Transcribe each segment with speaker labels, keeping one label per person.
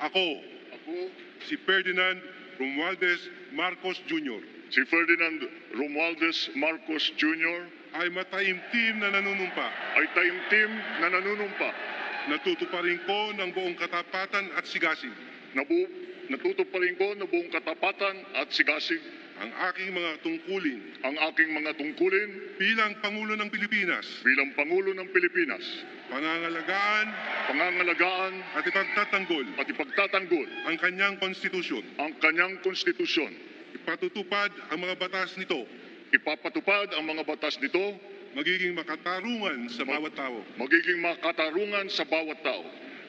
Speaker 1: Ako, si Ferdinand Romualdez Marcos Jr.
Speaker 2: si Ferdinand Romualdez Marcos Jr.
Speaker 1: ay mataimtim na nanunumpa. Natutuparin ko ng buong katapatan at sigasig
Speaker 2: Natutuparin ko ng buong katapatan at sigasig
Speaker 1: ang aking mga tungkulin bilang Pangulo ng Pilipinas, pangangalagaan at ipagtatanggol ang kanyang konstitusyon, ipatutupad ang mga batas nito, magiging makatarungan sa bawat tao,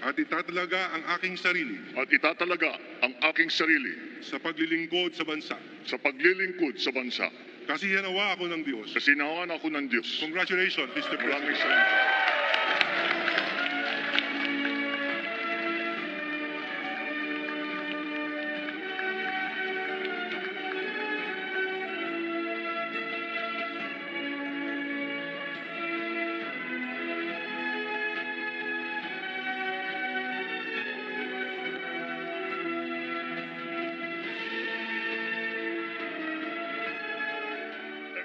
Speaker 1: at itatalaga ang aking sarili sa paglilingkod sa bansa. Kasihanawa ako ng Diyos. Congratulations, Mr. President.
Speaker 2: Maraming salamat.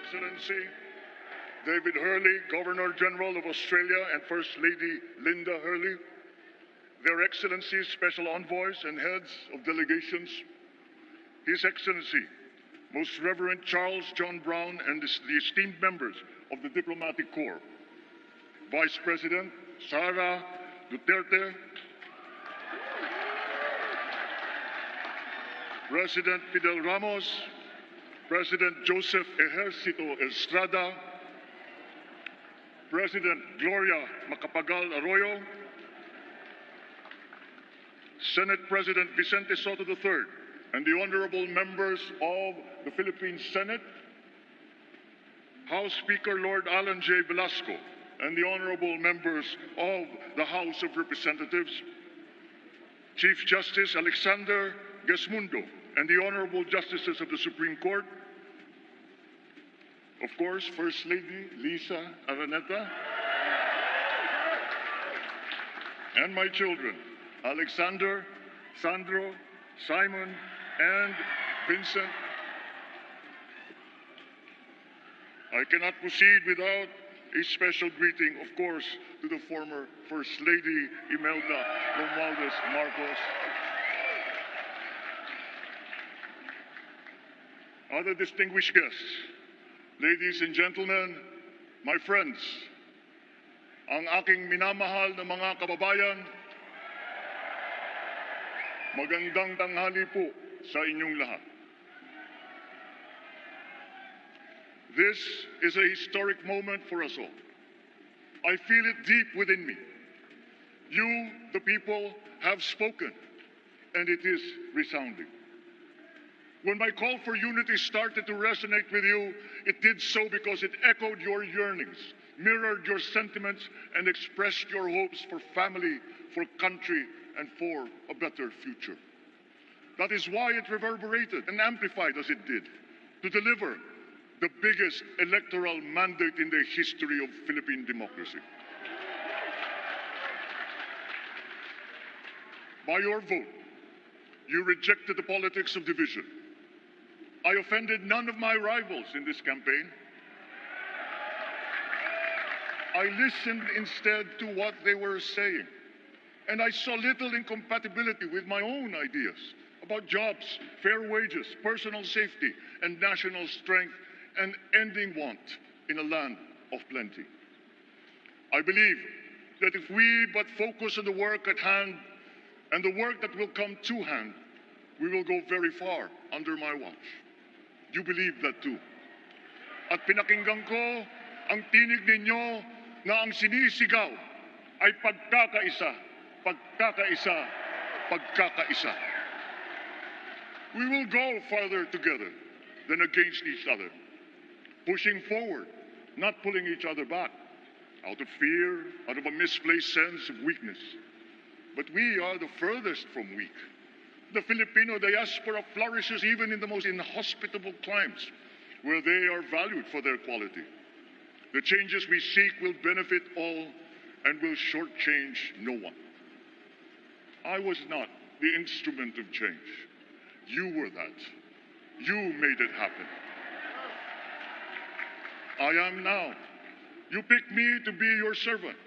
Speaker 2: Excellency David Hurley, Governor General of Australia, and First Lady Linda Hurley, Their Excellencies, Special Envoys, and Heads of Delegations, His Excellency, Most Reverend Charles John Brown, and the esteemed members of the Diplomatic Corps, Vice President Sara Duterte, President Fidel Ramos, President Joseph Ejercito Estrada, President Gloria Macapagal Arroyo, Senate President Vicente Soto III, and the honorable members of the Philippine Senate, House Speaker Lord Alan J. Velasco, and the honorable members of the House of Representatives, Chief Justice Alexander Gesmundo, and the honorable justices of the Supreme Court, of course, First Lady Lisa Araneta, and my children, Alexander, Sandro, Simon, and Vincent. I cannot proceed without a special greeting, of course, to the former First Lady Imelda Romualdez Marcos. Other distinguished guests, ladies and gentlemen, my friends, ang aking minamahal na mga kababayan, magandang tanghali po sa inyong lahat. This is a historic moment for us all. I feel it deep within me. You, the people, have spoken, and it is resounding. When my call for unity started to resonate with you, it did so because it echoed your yearnings, mirrored your sentiments, and expressed your hopes for family, for country, and for a better future. That is why it reverberated and amplified as it did, to deliver the biggest electoral mandate in the history of Philippine democracy. By your vote, you rejected the politics of division. I offended none of my rivals in this campaign. I listened instead to what they were saying, and I saw little incompatibility with my own ideas about jobs, fair wages, personal safety, and national strength, and ending want in a land of plenty. I believe that if we but focus on the work at hand and the work that will come to hand, we will go very far under my watch. You believe that too. At pinakinggan ko ang tinig ninyo na ang sinisigaw ay pagkakaisa, pagkakaisa, pagkakaisa. We will go farther together than against each other, pushing forward, not pulling each other back, out of fear, out of a misplaced sense of weakness. But we are the furthest from weak. The Filipino diaspora flourishes even in the most inhospitable climes, where they are valued for their quality. The changes we seek will benefit all and will shortchange no one. I was not the instrument of change. You were that. You made it happen. I am now. You picked me to be your servant,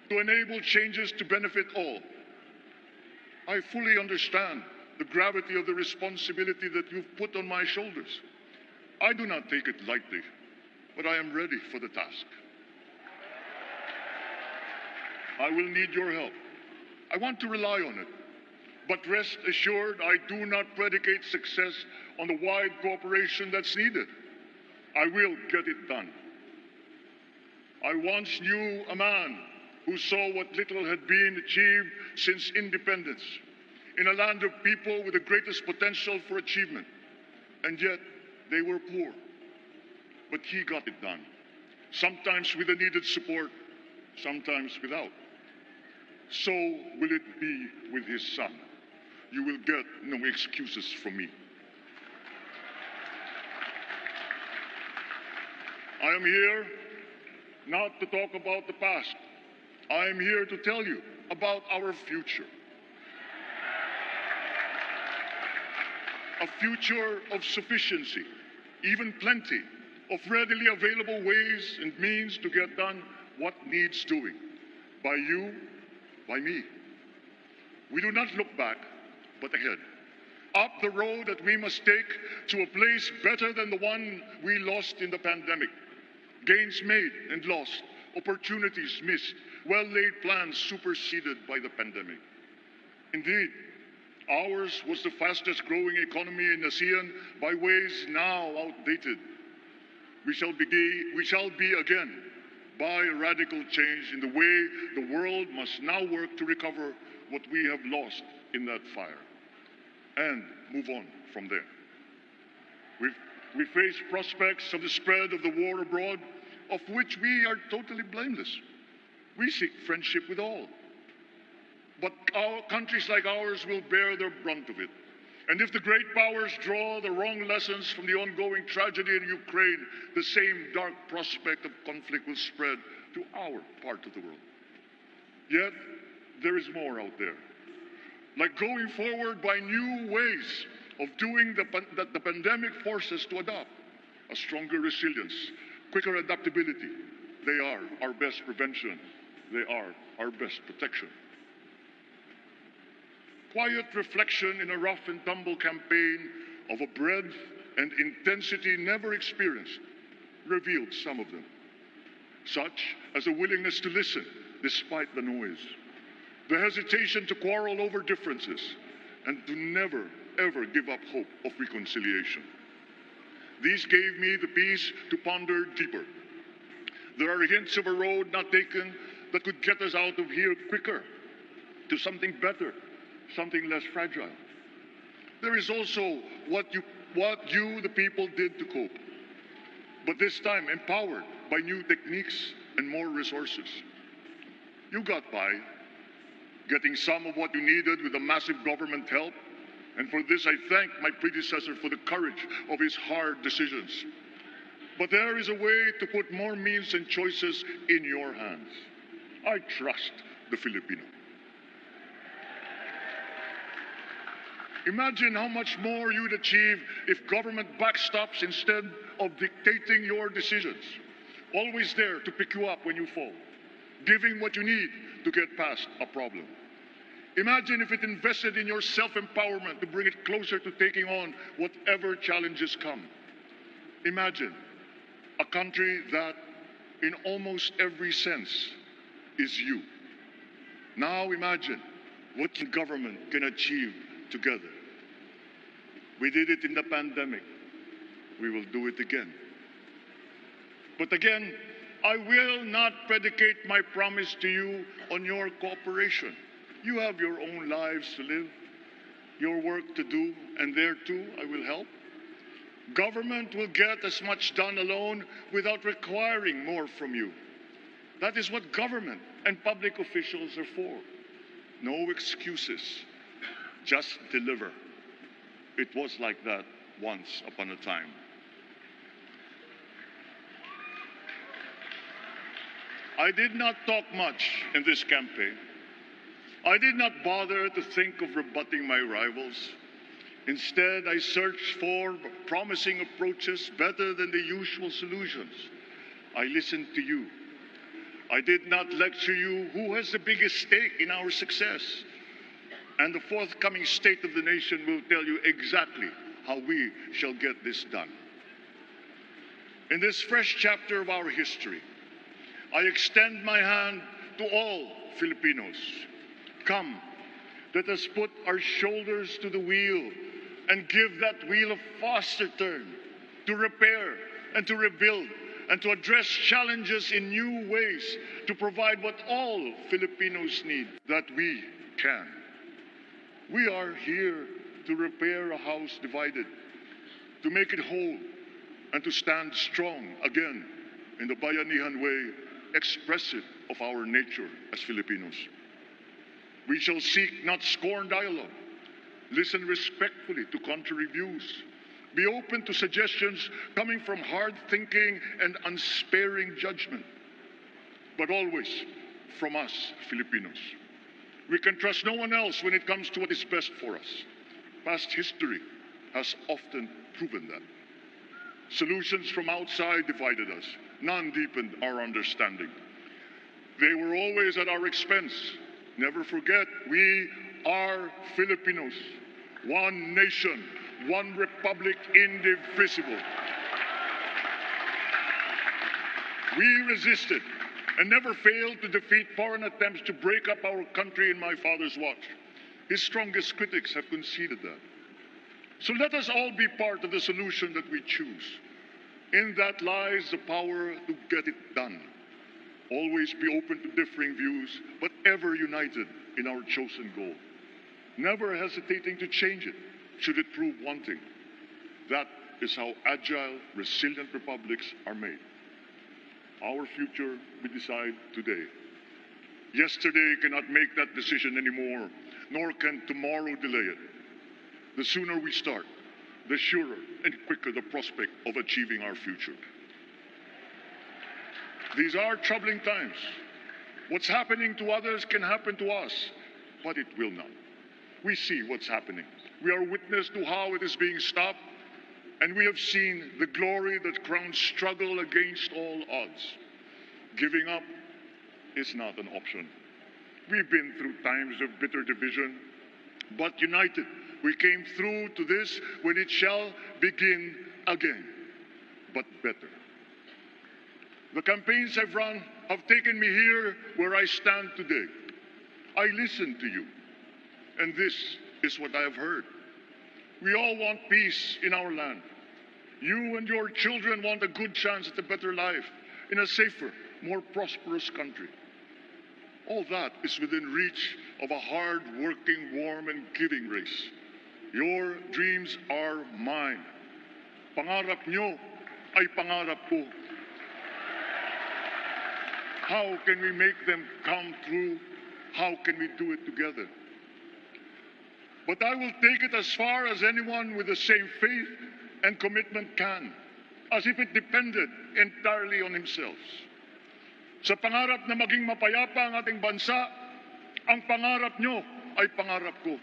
Speaker 2: to enable changes to benefit all. I fully understand the gravity of the responsibility that you've put on my shoulders. I do not take it lightly, but I am ready for the task. I will need your help. I want to rely on it. But rest assured, I do not predicate success on the wide cooperation that's needed. I will get it done. I once knew a man who saw what little had been achieved since independence in a land of people with the greatest potential for achievement, and yet they were poor. But he got it done, sometimes with the needed support, sometimes without. So will it be with his son. You will get no excuses from me. I am here not to talk about the past. I am here to tell you about our future. A future of sufficiency, even plenty, of readily available ways and means to get done what needs doing. By you, by me. We do not look back, but ahead. Up the road that we must take to a place better than the one we lost in the pandemic. Gains made and lost, opportunities missed, well-laid plans superseded by the pandemic. Indeed, ours was the fastest growing economy in ASEAN by ways now outdated. We shall be again by a radical change in the way the world must now work to recover what we have lost in that fire and move on from there. We face prospects of the spread of the war abroad, of which we are totally blameless. We seek friendship with all. But countries like ours will bear the brunt of it. And if the great powers draw the wrong lessons from the ongoing tragedy in Ukraine, the same dark prospect of conflict will spread to our part of the world. Yet, there is more out there. Like going forward by new ways of doing that the pandemic forces to adopt. A stronger resilience, quicker adaptability. They are our best prevention. They are our best protection. Quiet reflection in a rough and tumble campaign of a breadth and intensity never experienced revealed some of them, such as a willingness to listen despite the noise, the hesitation to quarrel over differences, and to never, ever give up hope of reconciliation. These gave me the peace to ponder deeper. There are hints of a road not taken that could get us out of here quicker, to something better, something less fragile. There is also what you, the people, did to cope, but this time empowered by new techniques and more resources. You got by, getting some of what you needed with the massive government help, and for this I thank my predecessor for the courage of his hard decisions. But there is a way to put more means and choices in your hands. I trust the Filipino. Imagine how much more you'd achieve if government backstops instead of dictating your decisions. Always there to pick you up when you fall, giving what you need to get past a problem. Imagine if it invested in your self-empowerment to bring it closer to taking on whatever challenges come. Imagine a country that, in almost every sense, is you. Now imagine what the government can achieve together. We did it in the pandemic. We will do it again. But again, I will not predicate my promise to you on your cooperation. You have your own lives to live, your work to do, and there too I will help. Government will get as much done alone without requiring more from you. That is what government and public officials are for. No excuses, just deliver. It was like that once upon a time. I did not talk much in this campaign. I did not bother to think of rebutting my rivals. Instead, I searched for promising approaches better than the usual solutions. I listened to you. I did not lecture you who has the biggest stake in our success. And the forthcoming State of the Nation will tell you exactly how we shall get this done. In this fresh chapter of our history, I extend my hand to all Filipinos. Come, let us put our shoulders to the wheel and give that wheel a faster turn to repair and to rebuild and to address challenges in new ways to provide what all Filipinos need, that we can. We are here to repair a house divided, to make it whole, and to stand strong again in the Bayanihan way, expressive of our nature as Filipinos. We shall seek, not scorn dialogue, listen respectfully to contrary views, be open to suggestions coming from hard thinking and unsparing judgment, but always from us, Filipinos. We can trust no one else when it comes to what is best for us. Past history has often proven that. Solutions from outside divided us. None deepened our understanding. They were always at our expense. Never forget, we are Filipinos. One nation, one republic, indivisible. We resisted and never failed to defeat foreign attempts to break up our country in my father's watch. His strongest critics have conceded that. So let us all be part of the solution that we choose. In that lies the power to get it done. Always be open to differing views, but ever united in our chosen goal. Never hesitating to change it, should it prove wanting. That is how agile, resilient republics are made. Our future we decide today. Yesterday cannot make that decision anymore, nor can tomorrow delay it. The sooner we start, the surer and quicker the prospect of achieving our future. These are troubling times. What's happening to others can happen to us, but it will not. We see what's happening. We are witness to how it is being stopped, and we have seen the glory that crowns struggle against all odds. Giving up is not an option. We've been through times of bitter division, but united, we came through to this when it shall begin again, but better. The campaigns I've run have taken me here where I stand today. I listened to you, and this is what I have heard. We all want peace in our land. You and your children want a good chance at a better life in a safer, more prosperous country. All that is within reach of a hard-working, warm, and giving race. Your dreams are mine. Pangarap nyo ay pangarap ko. How can we make them come true? How can we do it together? But I will take it as far as anyone with the same faith and commitment can, as if it depended entirely on himself. Sa pangarap na maging mapayapa ang ating bansa, ang pangarap nyo ay pangarap ko.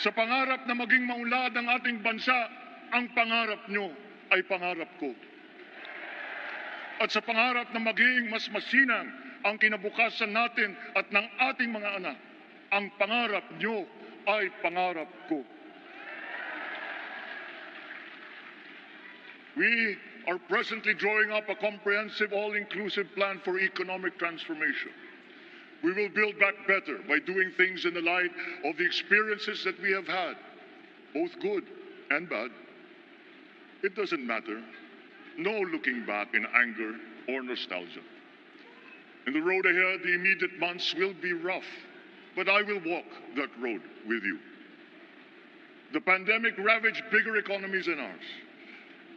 Speaker 2: Sa pangarap na maging maunlad ang ating bansa, ang pangarap nyo ay pangarap ko. At sa pangarap na maging mas masinang ang kinabukasan natin at ng ating mga anak, ang pangarap nyo ay pangarap ko. We are presently drawing up a comprehensive, all-inclusive plan for economic transformation. We will build back better by doing things in the light of the experiences that we have had, both good and bad. It doesn't matter. No looking back in anger or nostalgia. In the road ahead, the immediate months will be rough, but I will walk that road with you. The pandemic ravaged bigger economies than ours.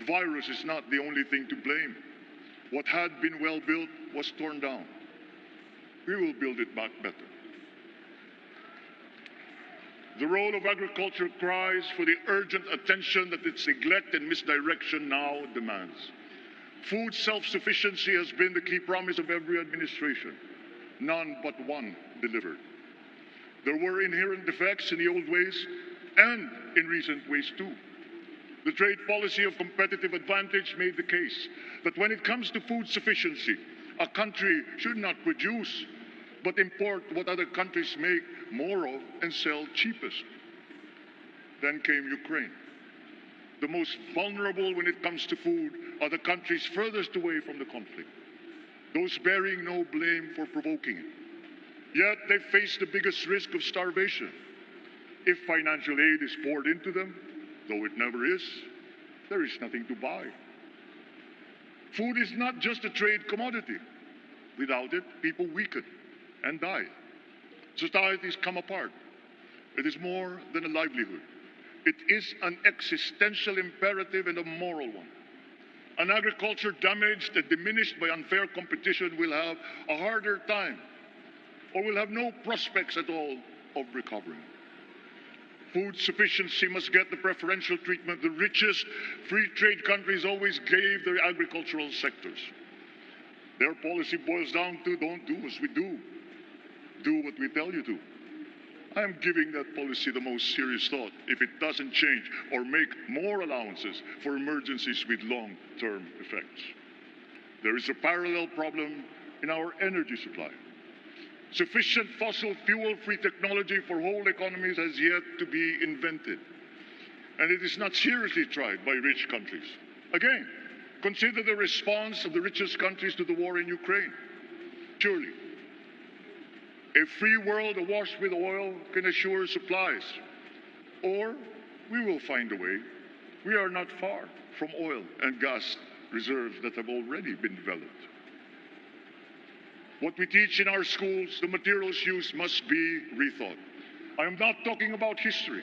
Speaker 2: The virus is not the only thing to blame. What had been well built was torn down. We will build it back better. The role of agriculture cries for the urgent attention that its neglect and misdirection now demands. Food self-sufficiency has been the key promise of every administration. none but one delivered. There were inherent defects in the old ways and in recent ways too. The trade policy of competitive advantage made the case that when it comes to food sufficiency, a country should not produce, but import what other countries make more of and sell cheapest. Then came Ukraine. The most vulnerable when it comes to food are the countries furthest away from the conflict, those bearing no blame for provoking it. Yet they face the biggest risk of starvation. If financial aid is poured into them, though it never is, there is nothing to buy. Food is not just a trade commodity. Without it, people weaken and die. Societies come apart. It is more than a livelihood. It is an existential imperative and a moral one. An agriculture damaged and diminished by unfair competition will have a harder time, or will have no prospects at all of recovering. Food sufficiency must get the preferential treatment the richest free trade countries always gave their agricultural sectors. Their policy boils down to don't do as we do. Do what we tell you to. I am giving that policy the most serious thought if it doesn't change or make more allowances for emergencies with long-term effects. There is a parallel problem in our energy supply. Sufficient fossil fuel-free technology for whole economies has yet to be invented, and it is not seriously tried by rich countries. Again, consider the response of the richest countries to the war in Ukraine. Surely, a free world awash with oil can assure supplies, or we will find a way. We are not far from oil and gas reserves that have already been developed. What we teach in our schools, the materials used must be rethought. I am not talking about history.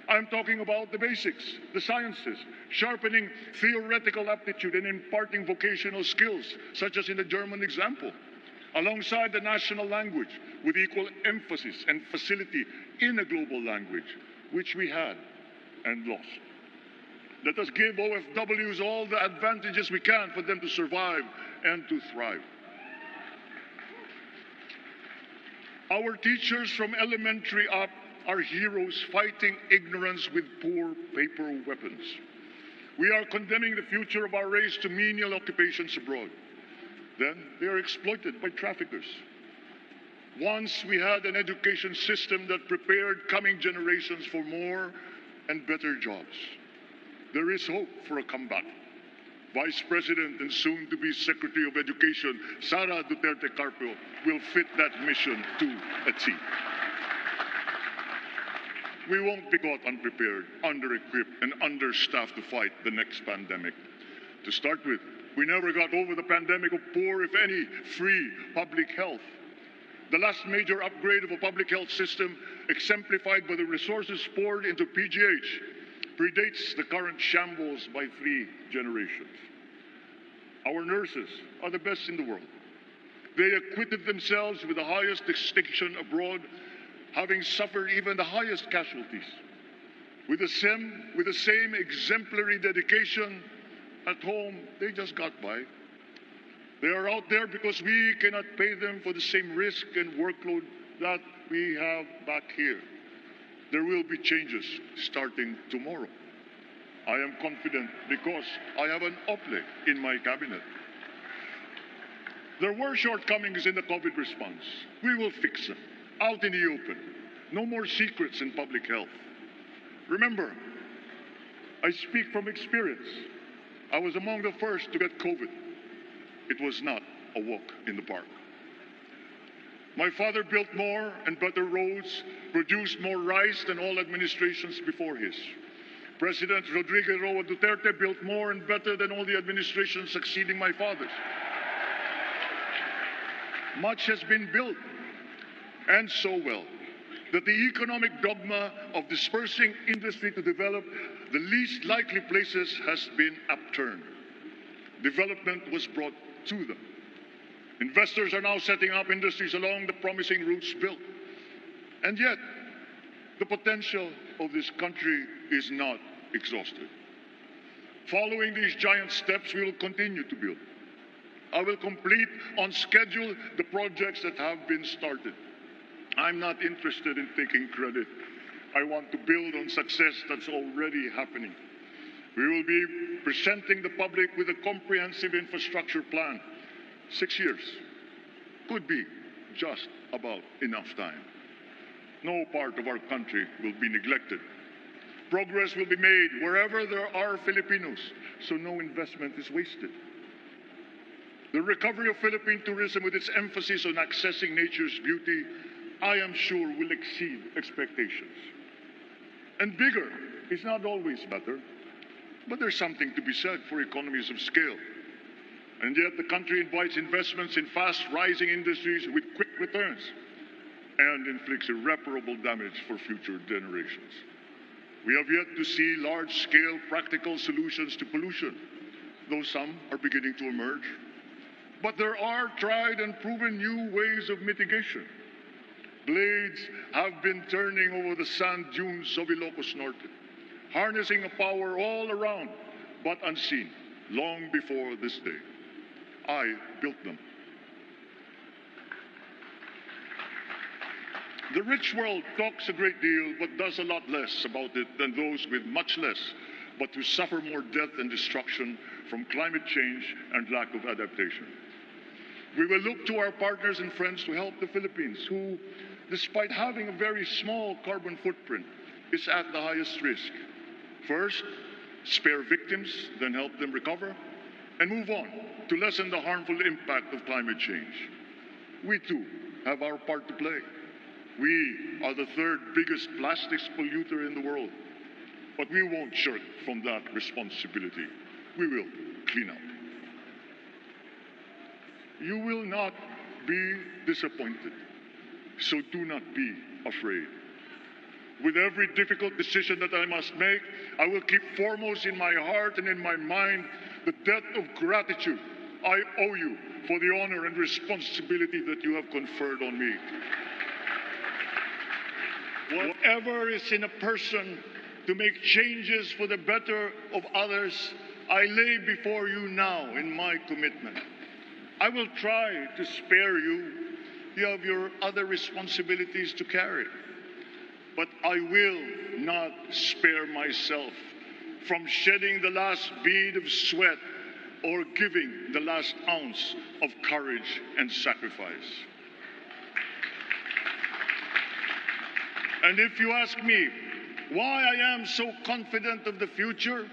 Speaker 2: I am talking about the basics, the sciences, sharpening theoretical aptitude and imparting vocational skills, such as in the German example, alongside the national language, with equal emphasis and facility in a global language, which we had and lost. Let us give OFWs all the advantages we can for them to survive and to thrive. Our teachers from elementary up are heroes fighting ignorance with poor paper weapons. We are condemning the future of our race to menial occupations abroad. Then they are exploited by traffickers. Once we had an education system that prepared coming generations for more and better jobs. There is hope for a comeback. Vice President and soon-to-be Secretary of Education, Sara Duterte-Carpio, will fit that mission to a T. We won't be caught unprepared, under-equipped, and understaffed to fight the next pandemic. To start with, we never got over the pandemic of poor, if any, free public health. The last major upgrade of a public health system, exemplified by the resources poured into PGH, predates the current shambles by 3 generations. Our nurses are the best in the world. They acquitted themselves with the highest distinction abroad, having suffered even the highest casualties. With the same exemplary dedication, at home, they just got by. They are out there because we cannot pay them for the same risk and workload that we have back here. There will be changes starting tomorrow. I am confident because I have an OPLE in my cabinet. There were shortcomings in the COVID response. We will fix them, out in the open. No more secrets in public health. Remember, I speak from experience. I was among the first to get COVID. It was not a walk in the park. My father built more and better roads, produced more rice than all administrations before his. President Rodrigo Roa Duterte built more and better than all the administrations succeeding my father's. Much has been built, and so well, that the economic dogma of dispersing industry to develop the least likely places has been upturned. Development was brought to them. Investors are now setting up industries along the promising routes built. And yet, the potential of this country is not exhausted. Following these giant steps, we will continue to build. I will complete on schedule the projects that have been started. I'm not interested in taking credit. I want to build on success that's already happening. We will be presenting the public with a comprehensive infrastructure plan. 6 years could be just about enough time. No part of our country will be neglected. Progress will be made wherever there are Filipinos, so no investment is wasted. The recovery of Philippine tourism, with its emphasis on accessing nature's beauty, I am sure will exceed expectations. And bigger is not always better, but there's something to be said for economies of scale. And yet the country invites investments in fast-rising industries with quick returns and inflicts irreparable damage for future generations. We have yet to see large-scale practical solutions to pollution, though some are beginning to emerge. But there are tried and proven new ways of mitigation. Blades have been turning over the sand dunes of Ilocos Norte, harnessing a power all around, but unseen, long before this day. I built them. The rich world talks a great deal, but does a lot less about it than those with much less, but who suffer more death and destruction from climate change and lack of adaptation. We will look to our partners and friends to help the Philippines, who, despite having a very small carbon footprint, is at the highest risk. First, spare victims, then help them recover, and move on to lessen the harmful impact of climate change. We too have our part to play. We are the third biggest plastics polluter in the world, but we won't shirk from that responsibility. We will clean up. You will not be disappointed, so do not be afraid. With every difficult decision that I must make, I will keep foremost in my heart and in my mind the debt of gratitude I owe you for the honor and responsibility that you have conferred on me. Whatever is in a person to make changes for the better of others, I lay before you now in my commitment. I will try to spare you. You have your other responsibilities to carry. But I will not spare myself from shedding the last bead of sweat or giving the last ounce of courage and sacrifice. And if you ask me why I am so confident of the future,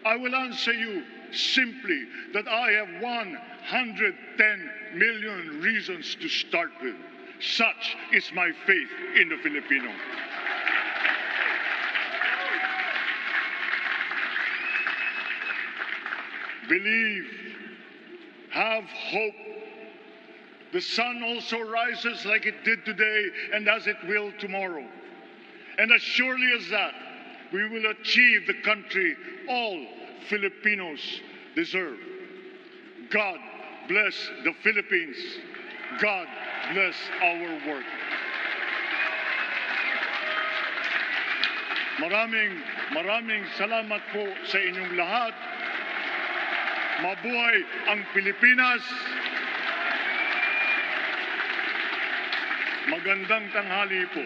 Speaker 2: I will answer you simply that I have 110 million reasons to start with. Such is my faith in the Filipino. Believe, have hope. The sun also rises like it did today and as it will tomorrow. And as surely as that, we will achieve the country all Filipinos deserve. God bless the Philippines. God bless our work. Maraming salamat po sa inyong lahat. Mabuhay ang Pilipinas. Magandang tanghali po.